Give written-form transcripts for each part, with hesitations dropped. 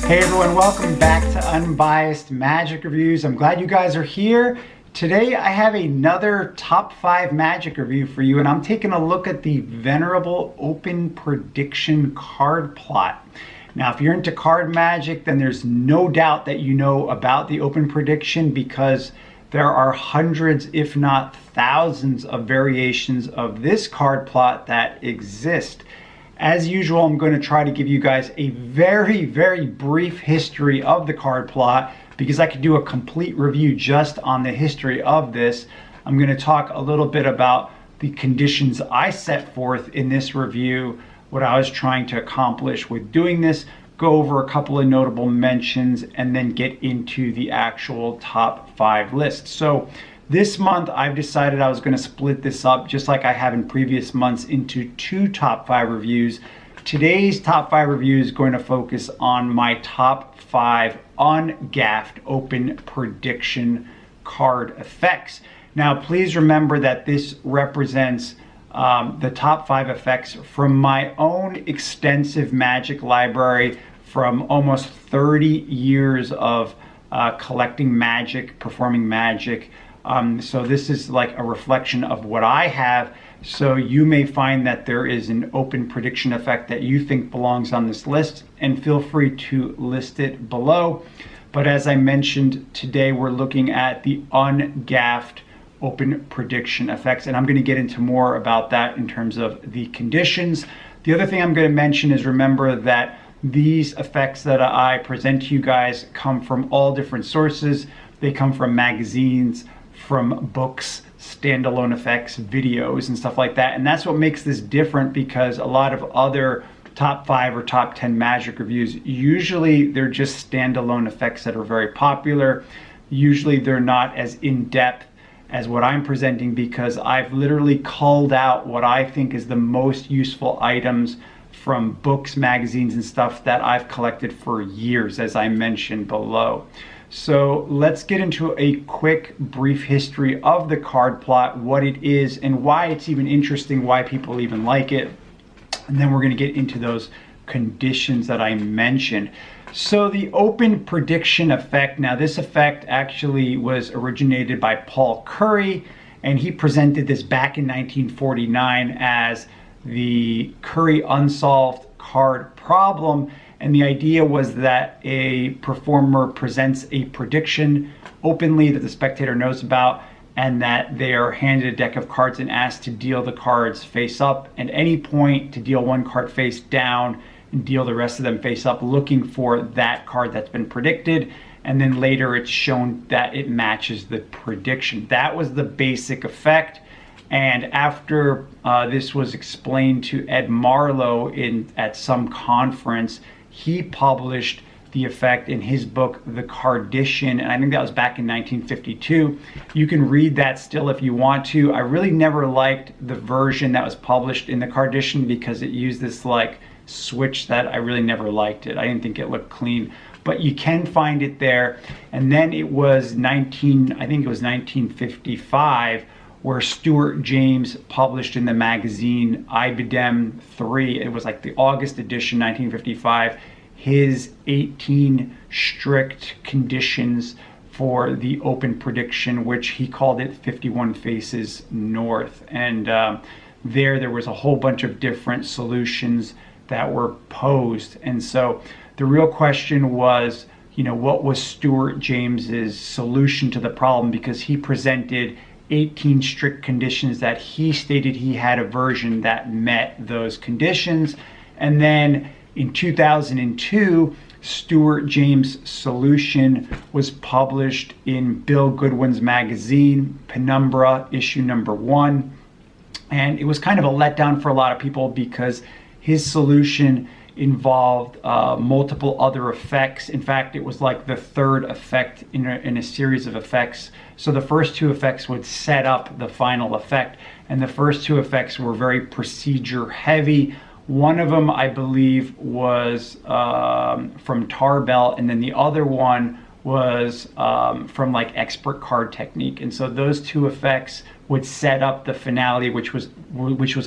Hey everyone, welcome back to Unbiased Magic Reviews. I'm glad you guys are here. Today I have another top 5 magic review for you, and I'm taking a look at the venerable open prediction card plot. Now, if you're into card magic, then there's no doubt that you know about the open prediction, because there are hundreds, if not thousands, of variations of this card plot that exist. As usual, I'm going to try to give you guys a very brief history of the card plot, because I could do a complete review just on the history of this. I'm going to talk a little bit about the conditions I set forth in this review, what I was trying to accomplish with doing this, go over a couple of notable mentions, and then get into the actual top 5 list. So this month I've decided I was going to split this up, just like I have in previous months, into 2 top 5 reviews. Today's top 5 review is going to focus on my top 5 Ungaffed open prediction card effects. Now, please remember that this represents the top 5 effects from my own extensive magic library from almost 30 years of collecting magic, performing magic. So this is like a reflection of what I have. So you may find that there is an open prediction effect that you think belongs on this list, and feel free to list it below. But as I mentioned, today we're looking at the Ungaffed open prediction effects, and I'm going to get into more about that in terms of the conditions. The other thing I'm going to mention is, remember that these effects that I present to you guys come from all different sources. They come from magazines, from books, standalone effects, videos, and stuff like that. And that's what makes this different, because a lot of other top 5 or top 10 magic reviews, usually they're just standalone effects that are very popular. Usually they're not as in-depth as what I'm presenting, because I've literally culled out what I think is the most useful items from books, magazines, and stuff that I've collected for years, as I mentioned below. So let's get into a quick, brief history of the card plot, what it is, and why it's even interesting, why people even like it. And then we're going to get into those conditions that I mentioned. So the open prediction effect, now this effect actually was originated by Paul Curry, and he presented this back in 1949 as the Curry Unsolved card problem. And the idea was that a performer presents a prediction openly that the spectator knows about, and that they are handed a deck of cards and asked to deal the cards face up at any point, to deal one card face down and deal the rest of them face up, looking for that card that's been predicted. And then later it's shown that it matches the prediction. That was the basic effect. And after this was explained to Ed Marlowe at some conference, he published the effect in his book, The Cardition, and I think that was back in 1952. You can read that still if you want to. I really never liked the version that was published in The Cardition, because it used this like switch that I really never liked it. I didn't think it looked clean, but you can find it there. And then it was 1955, where Stewart James published in the magazine Ibidem 3, it was like the August edition, 1955, his 18 strict conditions for the open prediction, which he called it 51 Faces North. And there was a whole bunch of different solutions that were posed. And so the real question was, what was Stewart James's solution to the problem? Because he presented 18 strict conditions that he stated he had a version that met those conditions. And then in 2002, Stewart James' solution was published in Bill Goodwin's magazine, Penumbra, issue number 1. And it was kind of a letdown for a lot of people, because his solution involved multiple other effects. In fact, it was like the third effect in a series of effects. So the first 2 effects would set up the final effect, and the first 2 effects were very procedure heavy. One of them, I believe, was from Tarbell, and then the other one was from like expert card technique. And so those 2 effects would set up the finale, which was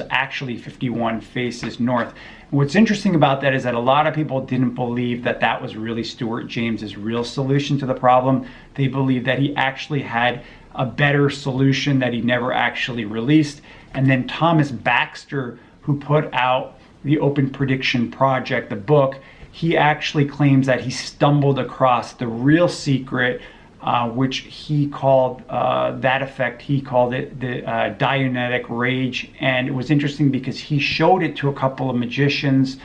actually 51 Faces North. And what's interesting about that is that a lot of people didn't believe that that was really Stewart James's real solution to the problem. They believed that he actually had a better solution that he never actually released. And then Thomas Baxter, who put out the Open Prediction Project, the book, he actually claims that he stumbled across the real secret, which he called that effect, he called it the Dianetic Rage. And it was interesting because he showed it to a couple of magicians,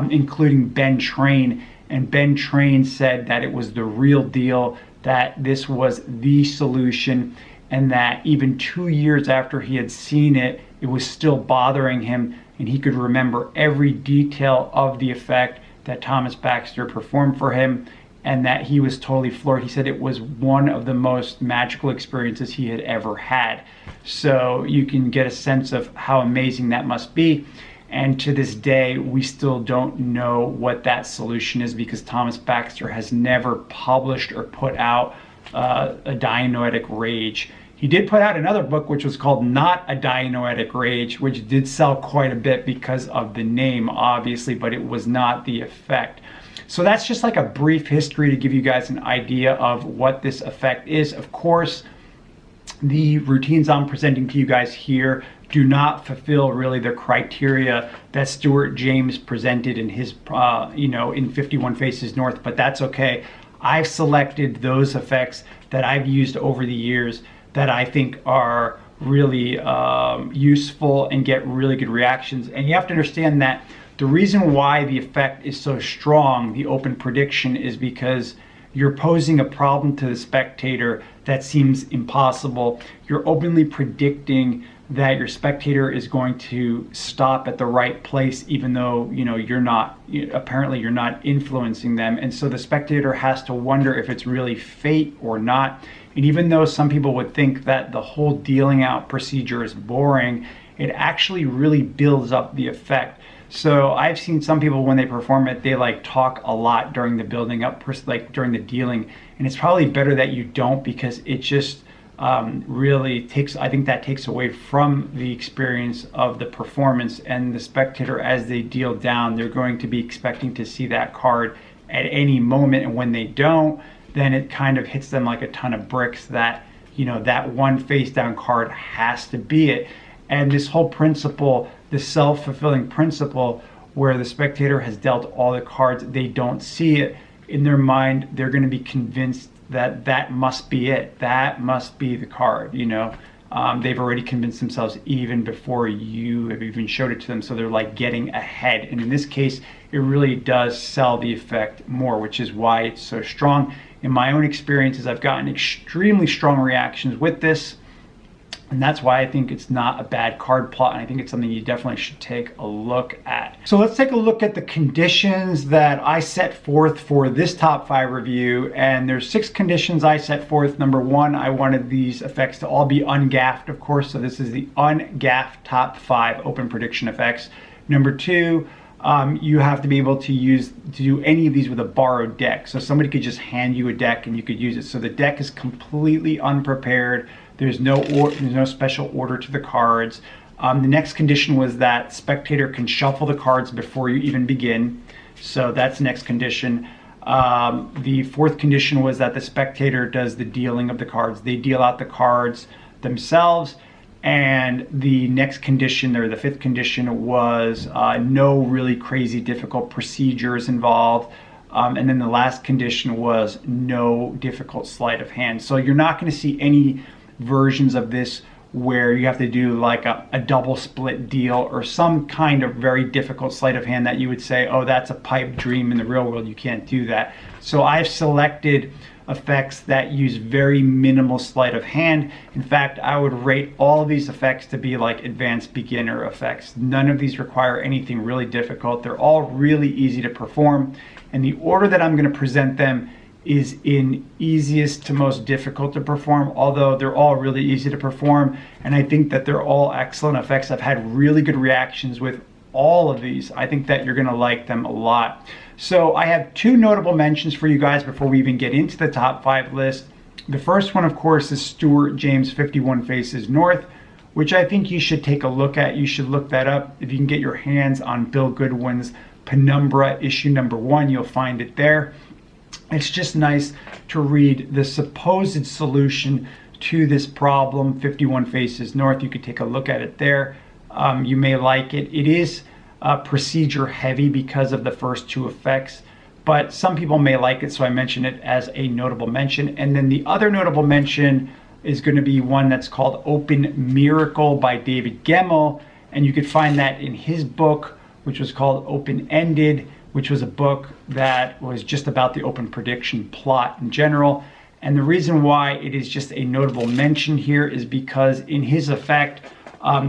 including Ben Train. And Ben Train said that it was the real deal, that this was the solution, and that even 2 years after he had seen it, it was still bothering him, and he could remember every detail of the effect that Thomas Baxter performed for him, and that he was totally floored. He said it was one of the most magical experiences he had ever had. So you can get a sense of how amazing that must be. And to this day, we still don't know what that solution is, because Thomas Baxter has never published or put out a Dianoetic Rage. He did put out another book which was called Not a Dianoetic Rage, which did sell quite a bit because of the name, obviously, but it was not the effect. So that's just like a brief history to give you guys an idea of what this effect is. Of course, the routines I'm presenting to you guys here do not fulfill really the criteria that Stewart James presented in his, in 51 Faces North, but that's okay. I've selected those effects that I've used over the years that I think are really useful and get really good reactions. And you have to understand that the reason why the effect is so strong, the open prediction, is because you're posing a problem to the spectator that seems impossible. You're openly predicting that your spectator is going to stop at the right place, even though you're not influencing them. And so the spectator has to wonder if it's really fate or not. And even though some people would think that the whole dealing out procedure is boring, it actually really builds up the effect. So I've seen some people, when they perform it, they talk a lot during the building up, during the dealing, and it's probably better that you don't, because it just really takes, I think that takes away from the experience of the performance. And the spectator, as they deal down, they're going to be expecting to see that card at any moment, and when they don't, then it kind of hits them like a ton of bricks that that one face down card has to be it. And this whole principle, the self-fulfilling principle, where the spectator has dealt all the cards, they don't see it, in their mind they're going to be convinced that that must be it, that must be the card. They've already convinced themselves even before you have even showed it to them, so they're getting ahead. And in this case, it really does sell the effect more, which is why it's so strong. In my own experiences, I've gotten extremely strong reactions with this, and that's why I think it's not a bad card plot, and I think it's something you definitely should take a look at. So let's take a look at the conditions that I set forth for this top 5 review, and there's 6 conditions I set forth. Number 1, I wanted these effects to all be ungaffed, of course, so this is the ungaffed top 5 open prediction effects. Number 2, you have to be able to do any of these with a borrowed deck. So somebody could just hand you a deck and you could use it. So the deck is completely unprepared. There's no special order to the cards. The next condition was that spectator can shuffle the cards before you even begin. So that's the next condition. The 4th condition was that the spectator does the dealing of the cards. They deal out the cards themselves. And the next condition, or the 5th condition, was no really crazy difficult procedures involved. And then the last condition was no difficult sleight of hand. So you're not going to see any versions of this where you have to do a double split deal or some kind of very difficult sleight of hand that you would say, oh, that's a pipe dream. In the real world, you can't do that. So I've selected effects that use very minimal sleight of hand. In fact, I would rate all of these effects to be advanced beginner effects. None of these require anything really difficult. They're all really easy to perform, and the order that I'm going to present them is in easiest to most difficult to perform, although they're all really easy to perform, and I think that they're all excellent effects. I've had really good reactions with all of these. I think that you're going to like them a lot. So I have 2 notable mentions for you guys before we even get into the top 5 list. The first one, of course, is Stewart James 51 Faces North, which I think you should take a look at. You should look that up. If you can get your hands on Bill Goodwin's Penumbra issue #1, you'll find it there. It's just nice to read the supposed solution to this problem, 51 Faces North. You could take a look at it there. You may like it. It is procedure heavy because of the first two effects, but some people may like it, so I mention it as a notable mention. And then the other notable mention is going to be one that's called Open Miracle by David Gemmell, and you could find that in his book, which was called Open Ended, which was a book that was just about the open prediction plot in general. And the reason why it is just a notable mention here is because in his effect,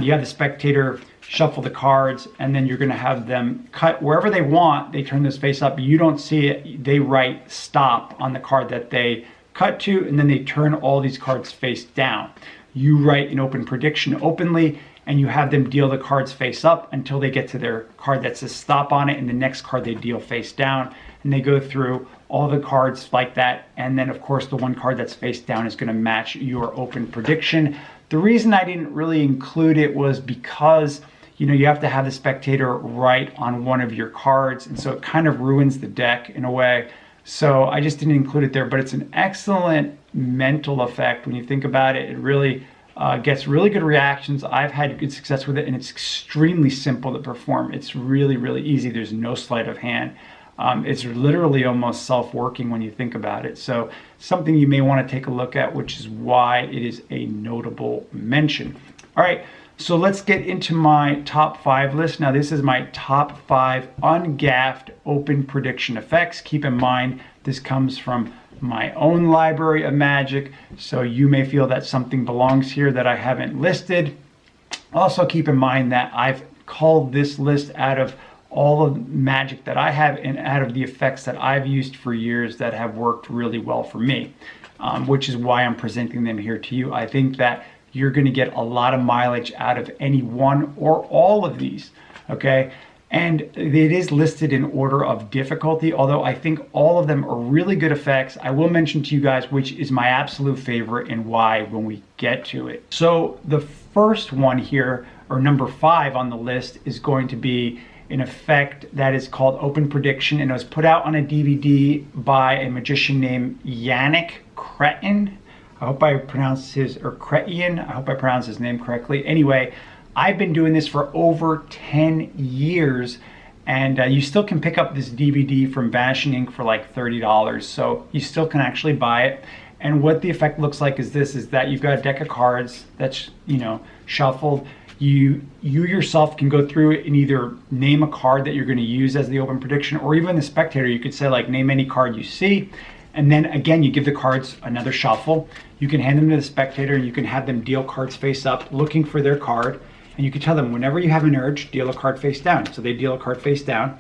you have the spectator shuffle the cards, and then you're going to have them cut wherever they want. They turn this face up. You don't see it. They write stop on the card that they cut to, and then they turn all these cards face down. You write an open prediction openly, and you have them deal the cards face up until they get to their card that says stop on it, and the next card they deal face down. And they go through all the cards like that. And then, of course, the one card that's face down is going to match your open prediction. The reason I didn't really include it was because, you know, you have to have the spectator write on one of your cards, and so it kind of ruins the deck in a way. So I just didn't include it there, but it's an excellent mental effect when you think about it. It really gets really good reactions. I've had good success with it, and it's extremely simple to perform. It's really, really easy. There's no sleight of hand. It's literally almost self-working when you think about it. So something you may want to take a look at, which is why it is a notable mention. All right, so let's get into my top 5 list. Now this is my top 5 ungaffed open prediction effects. Keep in mind, this comes from my own library of magic, so you may feel that something belongs here that I haven't listed. Also keep in mind that I've called this list out of all of the magic that I have and out of the effects that I've used for years that have worked really well for me, which is why I'm presenting them here to you. I think that you're going to get a lot of mileage out of any one or all of these, okay? And it is listed in order of difficulty, although I think all of them are really good effects. I will mention to you guys which is my absolute favorite and why when we get to it. So the first one here, or number 5 on the list, is going to be an effect that is called Open Prediction, and it was put out on a DVD by a magician named Yannick Cretin. I hope I pronounced his, or Cretin, I hope I pronounced his name correctly. Anyway, I've been doing this for over 10 years, and you still can pick up this DVD from Vanishing Ink for like $30, so you still can actually buy it. And what the effect looks like is this, is that you've got a deck of cards that's, you know, shuffled. You yourself can go through it and either name a card that you're going to use as the open prediction, or even the spectator, you could say like name any card you see, and then again you give the cards another shuffle. You can hand them to the spectator and you can have them deal cards face up looking for their card, and you can tell them whenever you have an urge, deal a card face down. So they deal a card face down,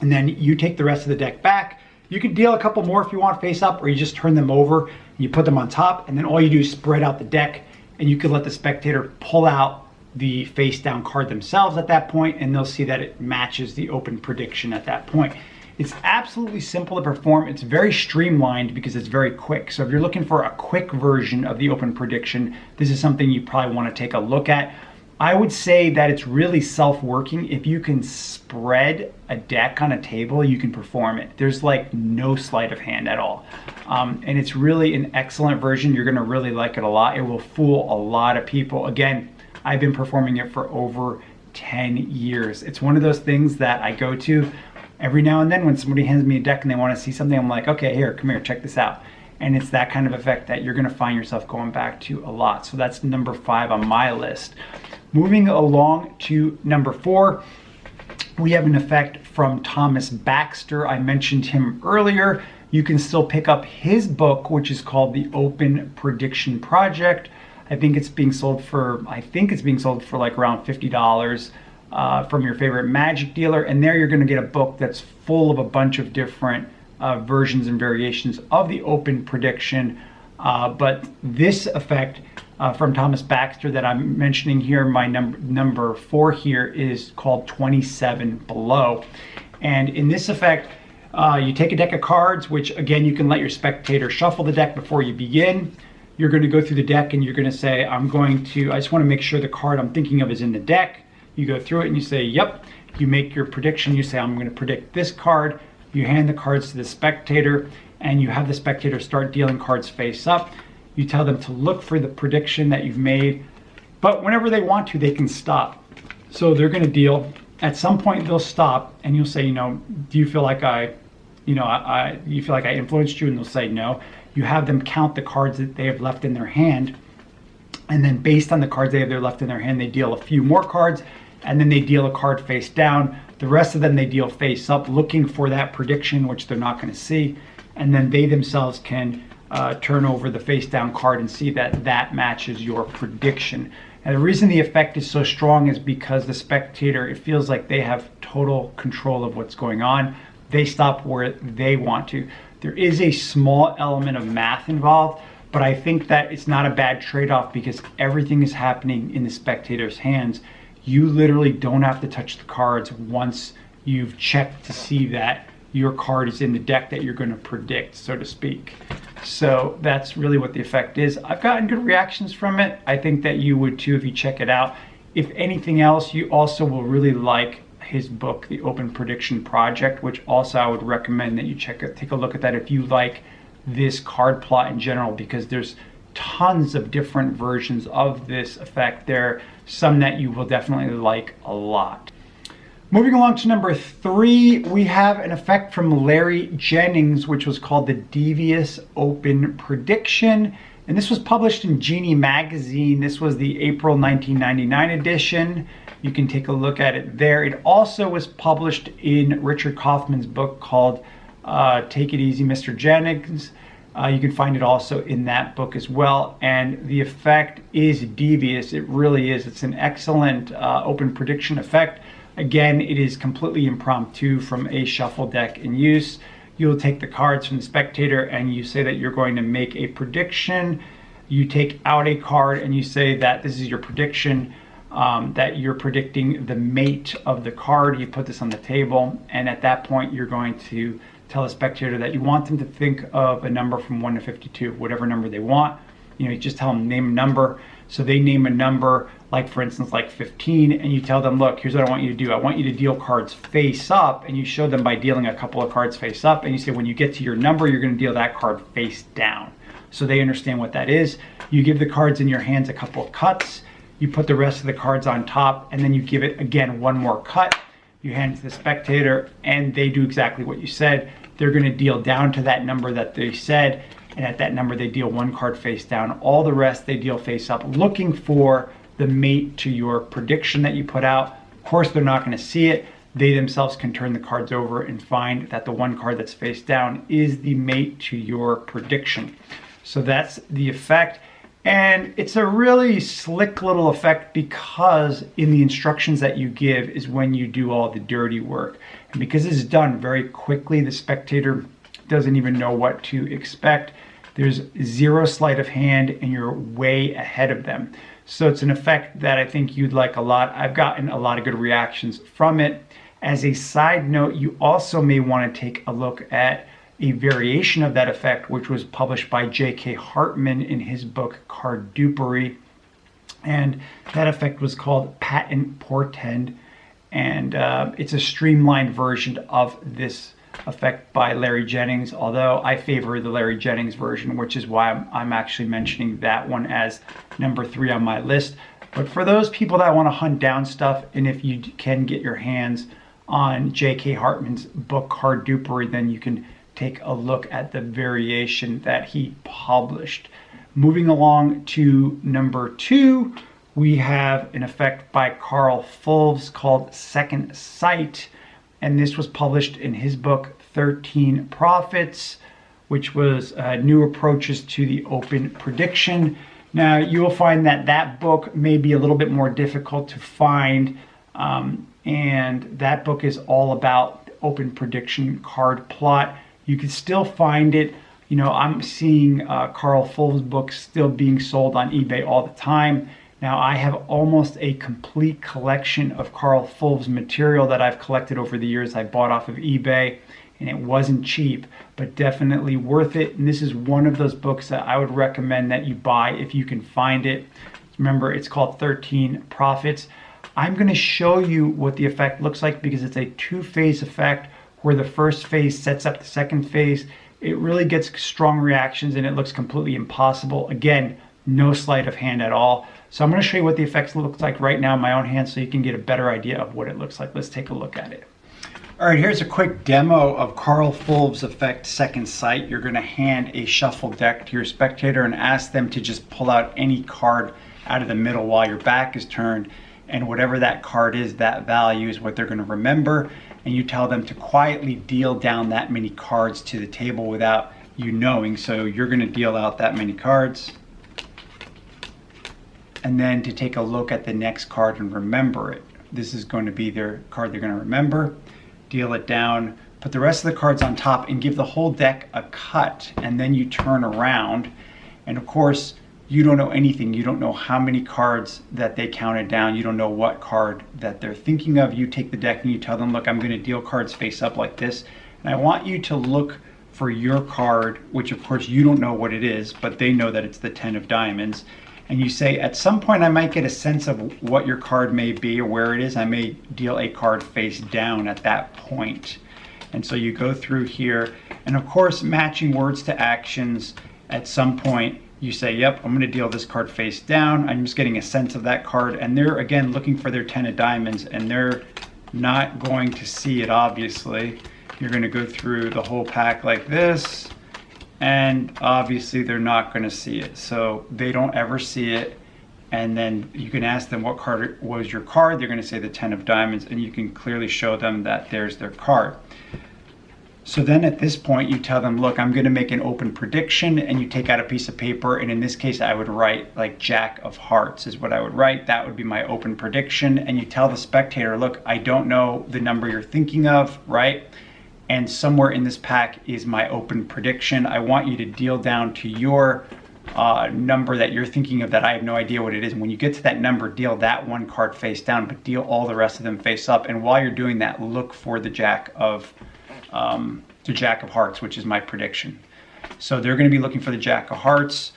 and then you take the rest of the deck back. You can deal a couple more if you want face up, or you just turn them over and you put them on top, and then all you do is spread out the deck, and you can let the spectator pull out the face down card themselves at that point, and they'll see that it matches the open prediction at that point. It's absolutely simple to perform. It's very streamlined because it's very quick. So if you're looking for a quick version of the open prediction, this is something you probably want to take a look at. I would say that it's really self-working. If you can spread a deck on a table, you can perform it. There's like no sleight of hand at all. And it's really an excellent version. You're gonna really like it a lot. It will fool a lot of people. Again, I've been performing it for over 10 years. It's one of those things that I go to every now and then when somebody hands me a deck and they want to see something. I'm like, okay, here, come here, check this out. And it's that kind of effect that you're going to find yourself going back to a lot. So that's number 5 on my list. Moving along to number 4, we have an effect from Thomas Baxter. I mentioned him earlier. You can still pick up his book, which is called The Open Prediction Project. I think it's being sold for like around $50 from your favorite magic dealer. And there you're going to get a book that's full of a bunch of different versions and variations of the open prediction. But this effect from Thomas Baxter that I'm mentioning here, my number 4 here, is called 27 Below. And in this effect, you take a deck of cards, which again, you can let your spectator shuffle the deck before you begin. you're going to go through the deck and you're going to say, I just want to make sure the card I'm thinking of is in the deck. You go through it and you say, yep. You make your prediction. You say, I'm going to predict this card. You hand the cards to the spectator and you have the spectator start dealing cards face up. You tell them to look for the prediction that you've made, but whenever they want to, they can stop. So they're going to deal. At some point, they'll stop and you'll say, do you feel like you feel like I influenced you? And they'll say no. You have them count the cards that they have left in their hand. And then based on the cards they have left in their hand, they deal a few more cards and then they deal a card face down. The rest of them, they deal face up, looking for that prediction, which they're not going to see. And then they themselves can turn over the face down card and see that that matches your prediction. And the reason the effect is so strong is because the spectator, it feels like they have total control of what's going on. They stop where they want to. There is a small element of math involved, but I think that it's not a bad trade-off because everything is happening in the spectator's hands. You literally don't have to touch the cards once you've checked to see that your card is in the deck that you're going to predict, so to speak. So that's really what the effect is. I've gotten good reactions from it. I think that you would too if you check it out. If anything else, you also will really like his book, The Open Prediction Project, which also I would recommend that you take a look at that if you like this card plot in general, because there's tons of different versions of this effect. There are some that you will definitely like a lot. Moving along to number 3, we have an effect from Larry Jennings, which was called the Devious Open Prediction. And this was published in Genie magazine. This was the April 1999 edition. You can take a look at it there. It also was published in Richard Kaufman's book called Take It Easy, Mr. Jennings. You can find it also in that book as well. And the effect is devious. It really is. It's an excellent open prediction effect. Again, it is completely impromptu from a shuffle deck in use. You'll take the cards from the spectator and you say that you're going to make a prediction. You take out a card and you say that this is your prediction, that you're predicting the mate of the card. You put this on the table, and at that point you're going to tell the spectator that you want them to think of a number from 1 to 52, whatever number they want. You just tell them name a number. So they name a number, like for instance, like 15, and you tell them, look, here's what I want you to do. I want you to deal cards face up, and you show them by dealing a couple of cards face up, and you say when you get to your number, you're going to deal that card face down. So they understand what that is. You give the cards in your hands a couple of cuts. You put the rest of the cards on top, and then you give it, again, one more cut. You hand it to the spectator, and they do exactly what you said. They're going to deal down to that number that they said, and at that number they deal one card face down. All the rest they deal face up, looking for the mate to your prediction that you put out. Of course, they're not going to see it. They themselves can turn the cards over and find that the one card that's face down is the mate to your prediction. So that's the effect. And it's a really slick little effect because in the instructions that you give is when you do all the dirty work. And because it's done very quickly, the spectator doesn't even know what to expect. There's zero sleight of hand and you're way ahead of them. So it's an effect that I think you'd like a lot. I've gotten a lot of good reactions from it. As a side note, you also may want to take a look at a variation of that effect, which was published by J.K. Hartman in his book Card Dupery. And that effect was called Patent Portend. And it's a streamlined version of this effect by Larry Jennings, although I favor the Larry Jennings version, which is why I'm actually mentioning that one as number 3 on my list. But for those people that want to hunt down stuff, and if you can get your hands on J.K. Hartman's book Card Dupery, then you can take a look at the variation that he published. Moving along to number 2, we have an effect by Carl Fulves called Second Sight. And this was published in his book 13 Prophets, which was new approaches to the open prediction. Now you will find that that book may be a little bit more difficult to find, and that book is all about the open prediction card plot. You can still find it. I'm seeing Carl Fulves' books still being sold on eBay all the time. Now I have almost a complete collection of Carl Fulves material that I've collected over the years. I bought off of eBay, and it wasn't cheap, but definitely worth it. And this is one of those books that I would recommend that you buy if you can find it. Remember, it's called 13 Profits. I'm going to show you what the effect looks like because it's a two-phase effect where the first phase sets up the second phase. It really gets strong reactions and it looks completely impossible. Again, no sleight of hand at all. So I'm going to show you what the effects look like right now in my own hand so you can get a better idea of what it looks like. Let's take a look at it. All right, here's a quick demo of Carl Fulb's effect Second Sight. You're going to hand a shuffle deck to your spectator and ask them to just pull out any card out of the middle while your back is turned, and whatever that card is, that value is what they're going to remember, and you tell them to quietly deal down that many cards to the table without you knowing. So you're going to deal out that many cards, and then to take a look at the next card and remember it. This is going to be their card they're going to remember. Deal it down, put the rest of the cards on top, and give the whole deck a cut, and then you turn around, and of course you don't know anything. You don't know how many cards that they counted down. You don't know what card that they're thinking of. You take the deck and you tell them, look, I'm going to deal cards face up like this, and I want you to look for your card, which of course you don't know what it is, but they know that it's the 10 of diamonds. And you say, at some point I might get a sense of what your card may be or where it is. I may deal a card face down at that point. And so you go through here, and of course matching words to actions. At some point you say, yep, I'm going to deal this card face down. I'm just getting a sense of that card. And they're again looking for their 10 of diamonds, and they're not going to see it, obviously. You're going to go through the whole pack like this, and obviously they're not going to see it, so they don't ever see it. And then you can ask them what card was your card. They're going to say the 10 of diamonds, and you can clearly show them that there's their card. So then at this point you tell them, look, I'm going to make an open prediction, and you take out a piece of paper, and in this case I would write like Jack of Hearts is what I would write. That would be my open prediction. And you tell the spectator, look, I don't know the number you're thinking of, right? And somewhere in this pack is my open prediction. I want you to deal down to your number that you're thinking of that I have no idea what it is. And when you get to that number, deal that one card face down, but deal all the rest of them face up. And while you're doing that, look for the Jack of Hearts, which is my prediction. So they're going to be looking for the Jack of Hearts,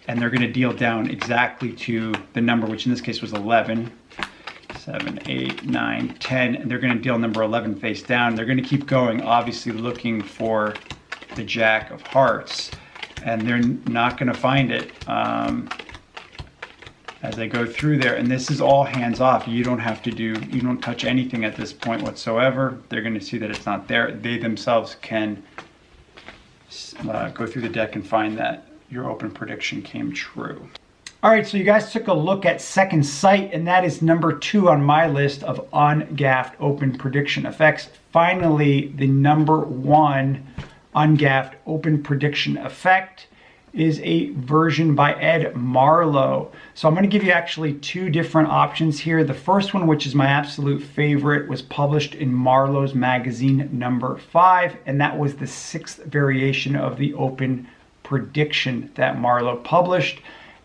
and they're going to deal down exactly to the number, which in this case was 11. 7, 8, 9, 10, and they're going to deal number 11 face down. They're going to keep going, obviously looking for the Jack of Hearts, and they're not going to find it as they go through there. And this is all hands off. You don't touch anything at this point whatsoever. They're going to see that it's not there. They themselves can go through the deck and find that your open prediction came true. All right, so you guys took a look at Second Sight, and that is number 2 on my list of Ungaffed open prediction effects. Finally, the number 1 Ungaffed open prediction effect is a version by Ed Marlowe. So I'm going to give you actually 2 different options here. The first one, which is my absolute favorite, was published in Marlowe's magazine number 5, and that was the 6th variation of the open prediction that Marlowe published.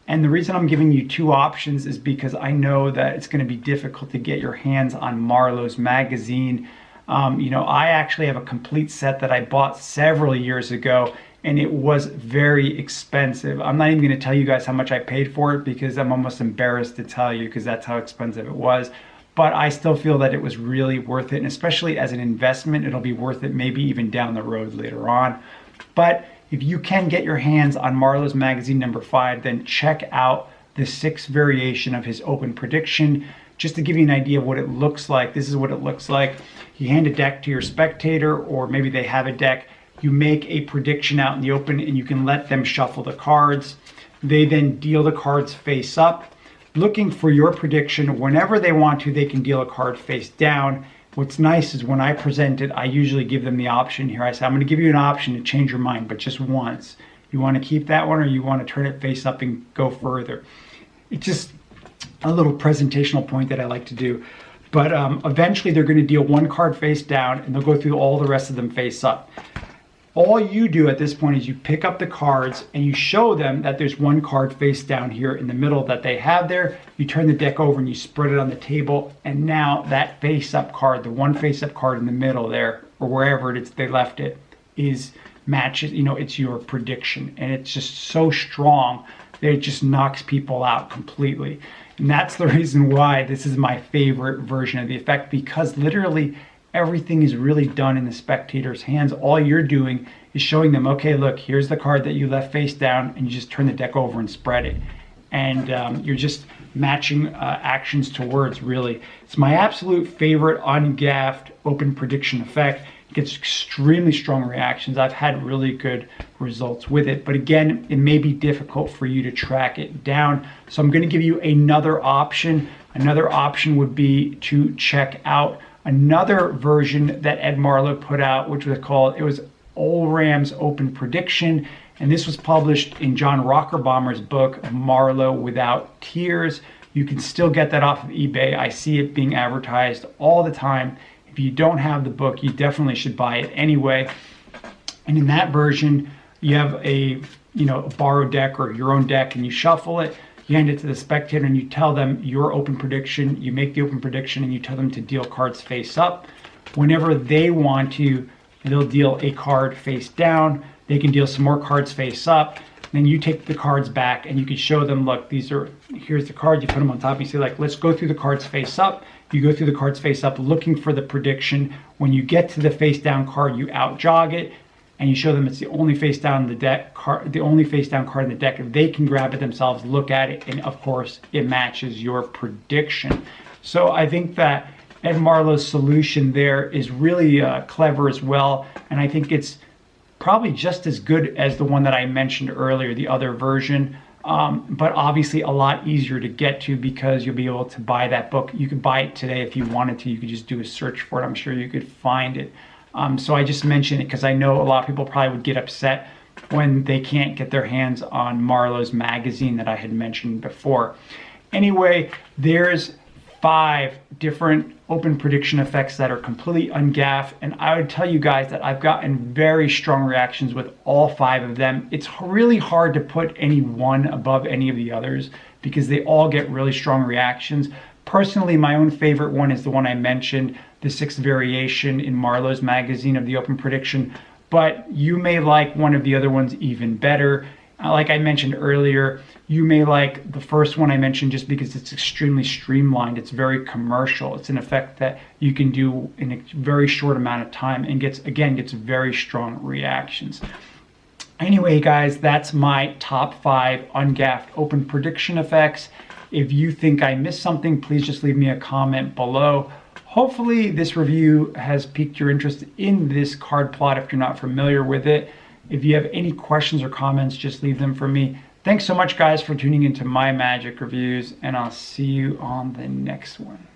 And the reason I'm giving you 2 options is because I know that it's going to be difficult to get your hands on Marlowe's magazine. I actually have a complete set that I bought several years ago, and it was very expensive. I'm not even going to tell you guys how much I paid for it because I'm almost embarrassed to tell you because that's how expensive it was. But I still feel that it was really worth it, and especially as an investment, it'll be worth it maybe even down the road later on. But if you can get your hands on Marlowe's magazine number 5, then check out the 6th variation of his open prediction. Just to give you an idea of what it looks like, this is what it looks like. You hand a deck to your spectator, or maybe they have a deck. You make a prediction out in the open, and you can let them shuffle the cards. They then deal the cards face up, looking for your prediction. Whenever they want to, they can deal a card face down. What's nice is when I present it, I usually give them the option here. I say, I'm going to give you an option to change your mind, but just once. You want to keep that one, or you want to turn it face up and go further. It's just a little presentational point that I like to do. But eventually they're going to deal one card face down, and they'll go through all the rest of them face up. All you do at this point is you pick up the cards and you show them that there's one card face down here in the middle that they have there. You turn the deck over and you spread it on the table, and now that face up card, the one face up card in the middle there, or wherever it is they left it is matches, you know, it's your prediction. And it's just so strong that it just knocks people out completely. And that's the reason why this is my favorite version of the effect, because literally everything is really done in the spectator's hands. All you're doing is showing them, okay, look, here's the card that you left face down, and you just turn the deck over and spread it. And you're just matching actions to words, really. It's my absolute favorite ungaffed open prediction effect. It gets extremely strong reactions. I've had really good results with it. But again, it may be difficult for you to track it down. So I'm going to give you another option. Another option would be to check out another version that Ed Marlowe put out, which was called, it was Olram's Open Prediction. And this was published in John Rockerbomber's book, Marlowe Without Tears. You can still get that off of eBay. I see it being advertised all the time. If you don't have the book, you definitely should buy it anyway. And in that version, you have a borrowed deck or your own deck, and you shuffle it. You hand it to the spectator and you tell them your open prediction. You make the open prediction and you tell them to deal cards face up. Whenever they want to, they'll deal a card face down. They can deal some more cards face up. Then you take the cards back and you can show them, look, here's the card. You put them on top. You say, like, let's go through the cards face up. You go through the cards face up looking for the prediction. When you get to the face down card, you out jog it. And you show them it's the only face down the deck card, the only face down card in the deck. If they can grab it themselves, look at it, and of course it matches your prediction. So I think that Ed Marlowe's solution there is really clever as well, and I think it's probably just as good as the one that I mentioned earlier, the other version, but obviously a lot easier to get to because you'll be able to buy that book. You could buy it today if you wanted to. You could just do a search for it. I'm sure you could find it. So I just mentioned it because I know a lot of people probably would get upset when they can't get their hands on Marlowe's magazine that I had mentioned before. Anyway, there's 5 different open prediction effects that are completely ungaffed, and I would tell you guys that I've gotten very strong reactions with all 5 of them. It's really hard to put any one above any of the others because they all get really strong reactions. Personally, my own favorite one is the one I mentioned, the 6th variation in Marlowe's magazine of the open prediction, but you may like one of the other ones even better. Like I mentioned earlier, you may like the first one I mentioned just because it's extremely streamlined. It's very commercial. It's an effect that you can do in a very short amount of time and gets very strong reactions. Anyway, guys, that's my top 5 ungaffed open prediction effects. If you think I missed something, please just leave me a comment below. Hopefully this review has piqued your interest in this card plot if you're not familiar with it. If you have any questions or comments, just leave them for me. Thanks so much, guys, for tuning into my magic reviews, and I'll see you on the next one.